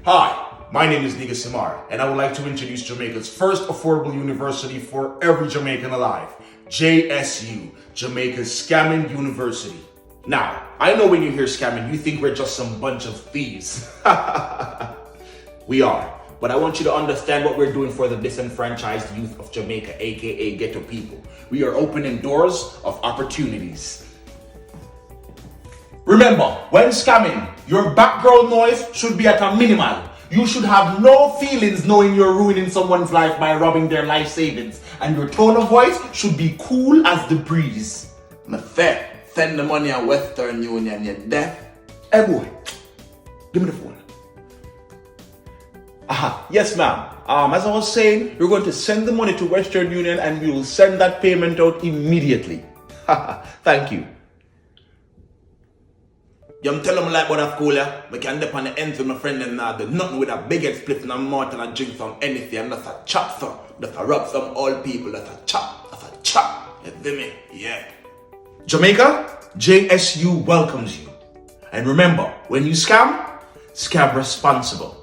Hi, my name is Negus Imara, and I would like to introduce Jamaica's first affordable university for every Jamaican alive, J.S.U Jamaica's Scamming University. Now, I know when you hear scamming, you think we're just some bunch of thieves. We are, but I want you to understand what we're doing for the disenfranchised youth of Jamaica, aka ghetto people. We are opening doors of opportunities. Remember, when scamming, your background noise should be at a minimal. You should have no feelings knowing you're ruining someone's life by robbing their life savings. And your tone of voice should be cool as the breeze. Me fair, send the money on Western Union, you deaf? Hey boy, give me the phone. Aha, yes ma'am. As I was saying, we're going to send the money to Western Union and we will send that payment out immediately. Thank you. You tell them like what I've called ya. I can dip on the ends with my friend and now do nothing with a big head split and a mouth and a drink some anything. And that's a chop, sir. That's a rub some old people. That's a chop. That's a chop. You feel me? Yeah. Jamaica, JSU welcomes you. And remember, when you scam, scam responsible.